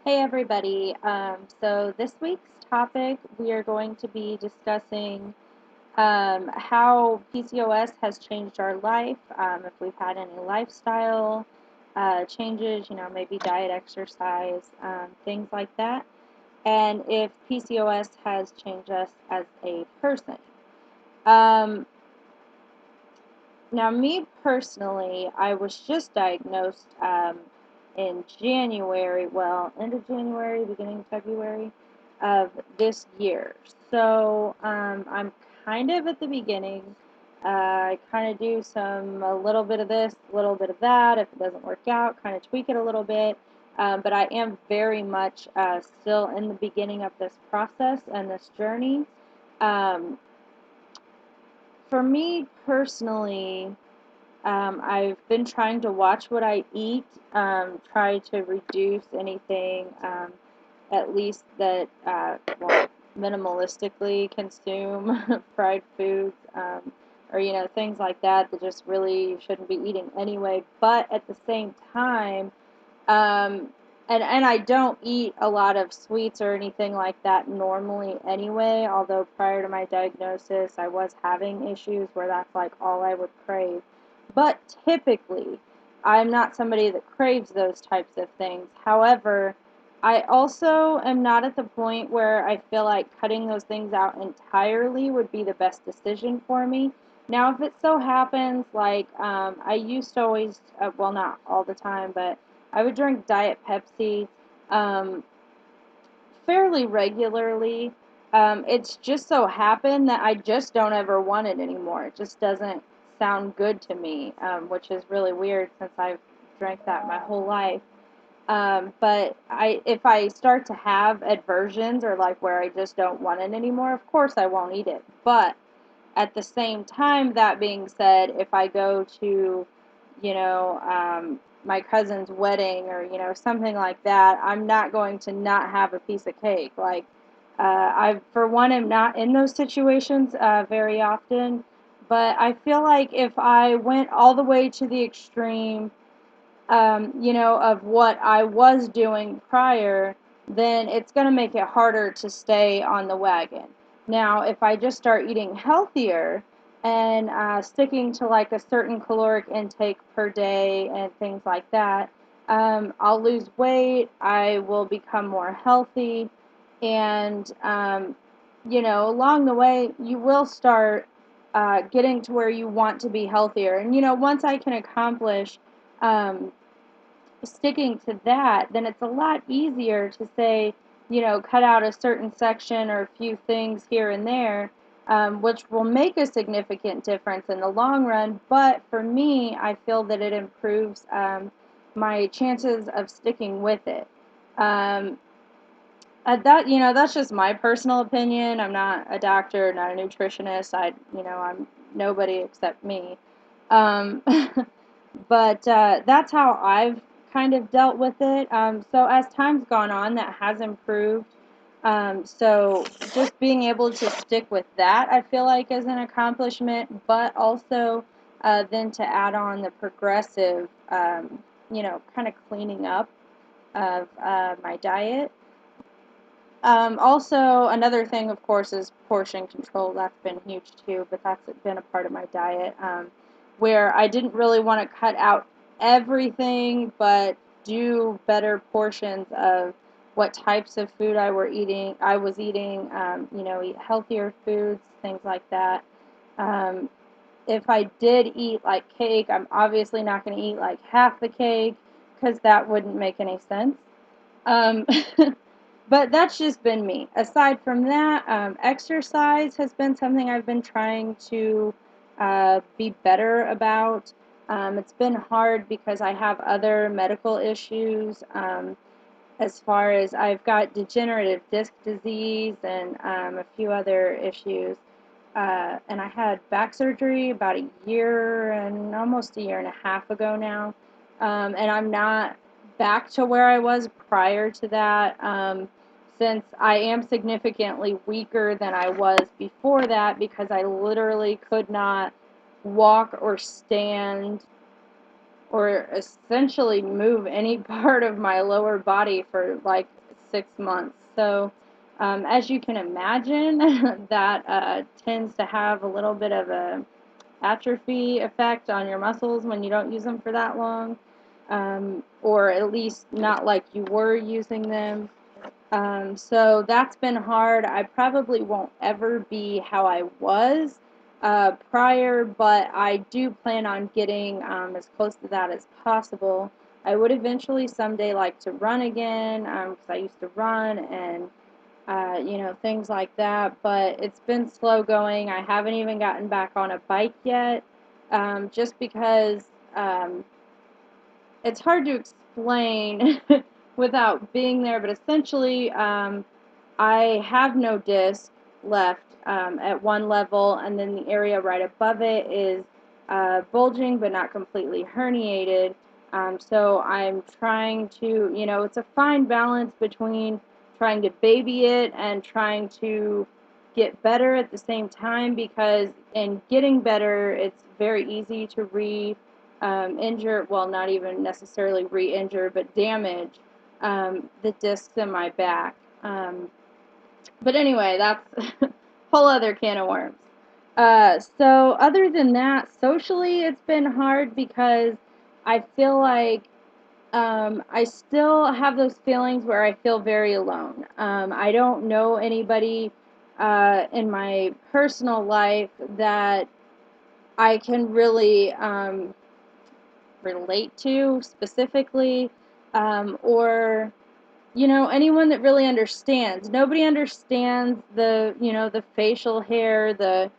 Hey everybody. So this week's topic, we are going to be discussing how PCOS has changed our life, if we've had any lifestyle changes, maybe diet, exercise, things like that, and if PCOS has changed us as a person. Um, Now, me personally, I was just diagnosed in January, well, end of January, beginning of February of this year. So I'm kind of at the beginning. I kind of do a little bit of this, a little bit of that. If it doesn't work out, kind of tweak it a little bit. But I am very much still in the beginning of this process and this journey. Um, for me personally, I've been trying to watch what I eat, try to reduce anything, at least that, well, minimalistically consume fried foods, or, things like that that just really shouldn't be eating anyway. But at the same time, um, and I don't eat a lot of sweets or anything like that normally anyway, although prior to my diagnosis, I was having issues where that's like all I would crave. But typically, I'm not somebody that craves those types of things. However, I also am not at the point where I feel like cutting those things out entirely would be the best decision for me. Now, if it so happens, like I used to always, well, not all the time, but I would drink Diet Pepsi um, fairly regularly. It's just so happened that I just don't ever want it anymore. It just doesn't sound good to me, which is really weird since I've drank that my whole life. But if I start to have aversions or like where I just don't want it anymore, of course I won't eat it. But at the same time, that being said, if I go to, my cousin's wedding or, something like that, I'm not going to not have a piece of cake. Like, I, for one, am not in those situations very often, but I feel like if I went all the way to the extreme, of what I was doing prior, then it's going to make it harder to stay on the wagon. Now, if I just start eating healthier and sticking to like a certain caloric intake per day and things like that, I'll lose weight, I will become more healthy, and, along the way, you will start getting to where you want to be healthier. And, once I can accomplish um, sticking to that, then it's a lot easier to say, cut out a certain section or a few things here and there, which will make a significant difference in the long run. But for me, I feel that it improves my chances of sticking with it. Um, that's just my personal opinion. I'm not a doctor, not a nutritionist. I'm nobody except me. Um, but that's how I've kind of dealt with it. So as time's gone on, that has improved. So just being able to stick with that, I feel like is an accomplishment, but also then to add on the progressive, kind of cleaning up of my diet. Also, another thing, of course, is portion control. That's been huge too, but that's been a part of my diet, where I didn't really want to cut out everything, but do better portions of what types of food I was eating, eat healthier foods, things like that. Um, if I did eat like cake, I'm obviously not going to eat like half the cake because that wouldn't make any sense. Um, but that's just been me. Aside from that, exercise has been something I've been trying to be better about. It's been hard because I have other medical issues. As far as I've got degenerative disc disease and a few other issues. And I had back surgery about a year and almost a year and a half ago now. And I'm not back to where I was prior to that, since I am significantly weaker than I was before that because I literally could not walk or stand or essentially move any part of my lower body for like 6 months. So, as you can imagine, that tends to have a little bit of a atrophy effect on your muscles when you don't use them for that long, or at least not like you were using them. So that's been hard. I probably won't ever be how I was prior, but I do plan on getting as close to that as possible. I would eventually someday like to run again because I used to run and things like that, but it's been slow going. I haven't even gotten back on a bike yet, just because um, it's hard to explain without being there, but essentially, I have no disc left at one level, and then the area right above it is bulging but not completely herniated. So I'm trying to, it's a fine balance between trying to baby it and trying to get better at the same time, because in getting better, it's very easy to injure, well, not even necessarily re-injure, but damage the discs in my back. But anyway, that's a whole other can of worms. So other than that, socially, it's been hard because I feel like I still have those feelings where I feel very alone. I don't know anybody in my personal life that I can really relate to specifically, or anyone that really understands. Nobody understands the facial hair, the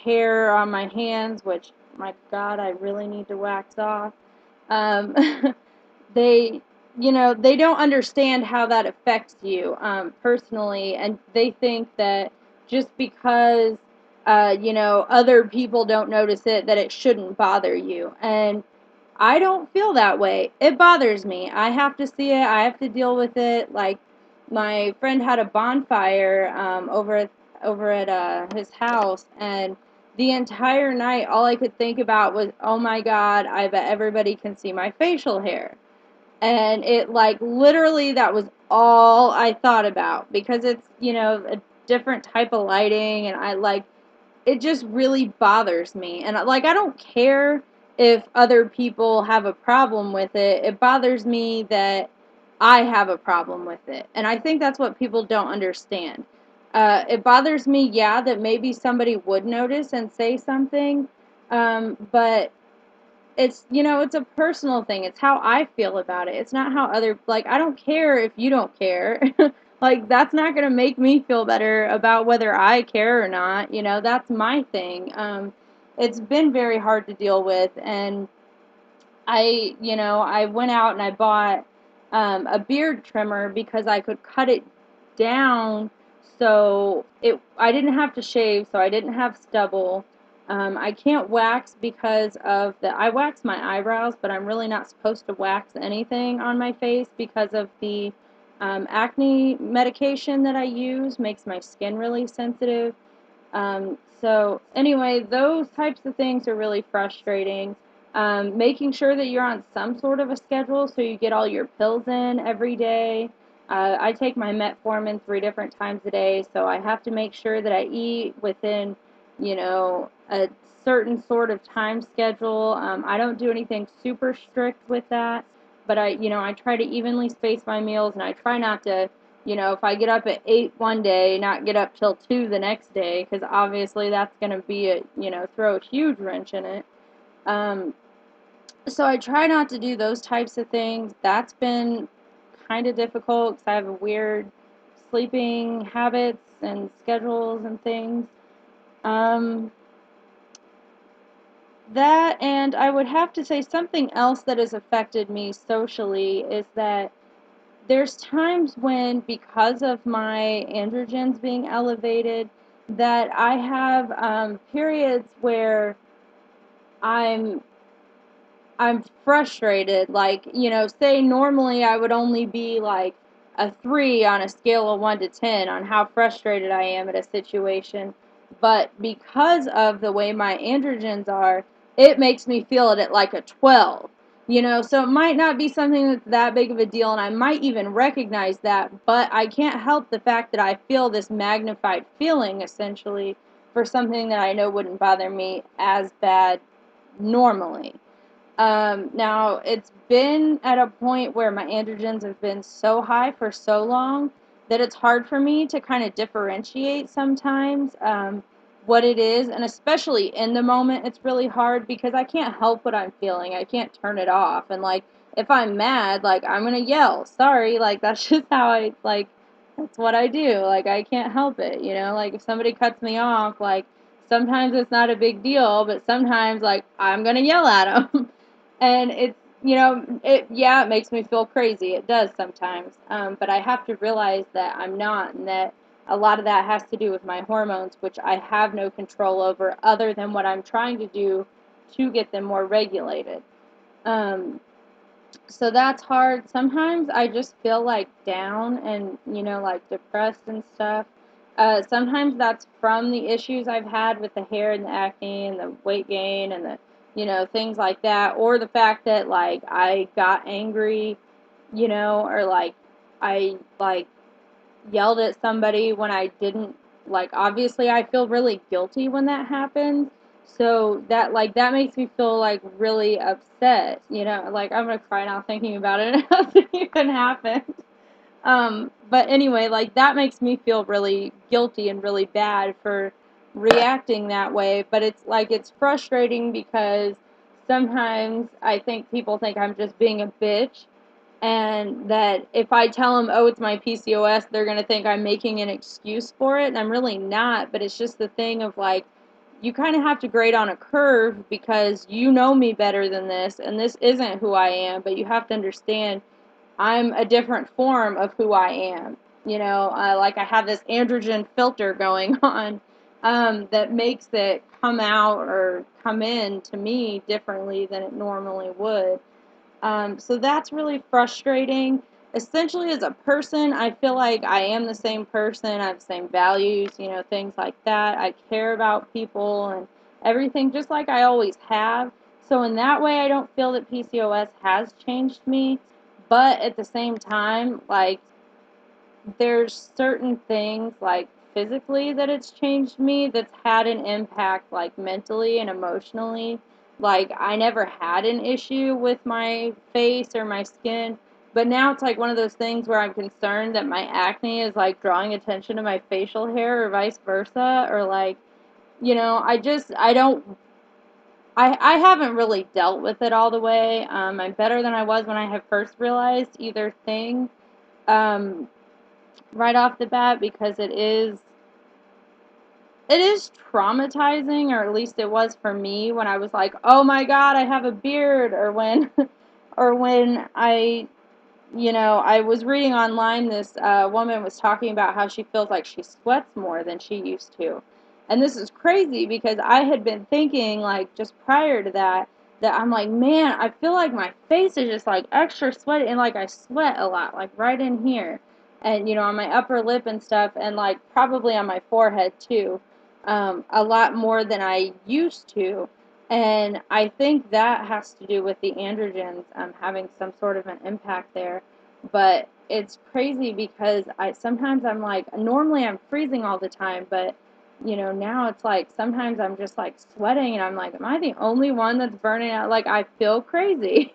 hair on my hands, which, my God, I really need to wax off. Um, they, they don't understand how that affects you personally, and they think that just because, other people don't notice it, that it shouldn't bother you. And I don't feel that way. It bothers me. I have to see it. I have to deal with it. Like, my friend had a bonfire over at his house, and the entire night, all I could think about was, oh my God, I bet everybody can see my facial hair. And it, like, literally, that was all I thought about, because it's, a different type of lighting, and it just really bothers me. And like, I don't care if other people have a problem with it. It bothers me that I have a problem with it. And I think that's what people don't understand. It bothers me, yeah, that maybe somebody would notice and say something. But it's a personal thing. It's how I feel about it. It's not how like, I don't care if you don't care. Like, that's not going to make me feel better about whether I care or not. That's my thing. It's been very hard to deal with, and I went out and I bought a beard trimmer because I could cut it down, so I didn't have to shave, so I didn't have stubble. I can't wax because I wax my eyebrows, but I'm really not supposed to wax anything on my face because of the acne medication that I use makes my skin really sensitive. So anyway, those types of things are really frustrating. Making sure that you're on some sort of a schedule so you get all your pills in every day. I take my metformin 3 different times a day, so I have to make sure that I eat within, a certain sort of time schedule. I don't do anything super strict with that, but I try to evenly space my meals, and I try not to, if I get up at 8 one day, not get up till 2 the next day, because obviously that's going to be throw a huge wrench in it. So I try not to do those types of things. That's been kind of difficult because I have a weird sleeping habits and schedules and things. Um, that, and I would have to say something else that has affected me socially is that there's times when, because of my androgens being elevated, that I have periods where I'm I'm frustrated. Like, say normally I would only be like a 3 on a scale of 1 to 10 on how frustrated I am at a situation. But because of the way my androgens are, it makes me feel it at like a 12. So it might not be something that's that big of a deal, and I might even recognize that, but I can't help the fact that I feel this magnified feeling, essentially, for something that I know wouldn't bother me as bad normally. Now, it's been at a point where my androgens have been so high for so long that it's hard for me to kind of differentiate sometimes what it is. And especially in the moment, it's really hard because I can't help what I'm feeling. I can't turn it off. And, like, if I'm mad, like, I'm going to yell. Sorry. Like, that's just how that's what I do. Like, I can't help it. Like, if somebody cuts me off, like, sometimes it's not a big deal, but sometimes, like, I'm going to yell at them. And it's, it makes me feel crazy. It does sometimes. But I have to realize that I'm not, and that a lot of that has to do with my hormones, which I have no control over other than what I'm trying to do to get them more regulated. Um, so that's hard. Sometimes I just feel like down and, like depressed and stuff. Sometimes that's from the issues I've had with the hair and the acne and the weight gain and the, things like that. Or the fact that, like, I got angry, or like I, like, yelled at somebody when I didn't. Like, obviously I feel really guilty when that happens. So that, like, that makes me feel like really upset, like I'm gonna cry now thinking about it. It hasn't even happened. But anyway, like, that makes me feel really guilty and really bad for reacting that way. But it's like, it's frustrating because sometimes I think people think I'm just being a bitch, and that if I tell them, oh, it's my PCOS, they're going to think I'm making an excuse for it, and I'm really not. But it's just the thing of, like, you kind of have to grade on a curve because you know me better than this, and this isn't who I am, but you have to understand I'm a different form of who I am. Like, I have this androgen filter going on that makes it come out or come in to me differently than it normally would. So that's really frustrating. Essentially, as a person, I feel like I am the same person. I have the same values, things like that. I care about people and everything just like I always have. So, in that way, I don't feel that PCOS has changed me. But at the same time, like, there's certain things, like, physically, that it's changed me that's had an impact, like, mentally and emotionally. Like, I never had an issue with my face or my skin, but now it's like one of those things where I'm concerned that my acne is, like, drawing attention to my facial hair or vice versa, or, like, I don't. I haven't really dealt with it all the way. I'm better than I was when I had first realized either thing. Right off the bat, because it is traumatizing, or at least it was for me, when I was like, oh my god, I have a beard, or when or when I was reading online, this woman was talking about how she feels like she sweats more than she used to. And this is crazy because I had been thinking, like, just prior to that, that I'm like, man, I feel like my face is just, like, extra sweaty, and, like, I sweat a lot, like, right in here. And, on my upper lip and stuff, and, like, probably on my forehead, too. A lot more than I used to. And I think that has to do with the androgens having some sort of an impact there. But it's crazy because sometimes I'm like, normally I'm freezing all the time, but now it's like sometimes I'm just like sweating, and I'm like, am I the only one that's burning out? Like, I feel crazy.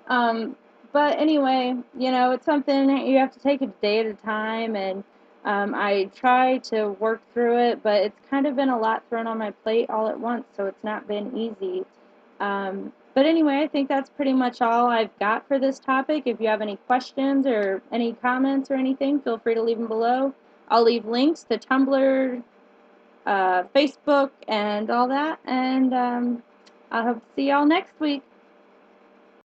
um, but anyway, it's something that you have to take a day at a time, and I try to work through it, but it's kind of been a lot thrown on my plate all at once, so it's not been easy. But anyway, I think that's pretty much all I've got for this topic. If you have any questions or any comments or anything, feel free to leave them below. I'll leave links to Tumblr, Facebook, and all that, and I hope to see y'all next week.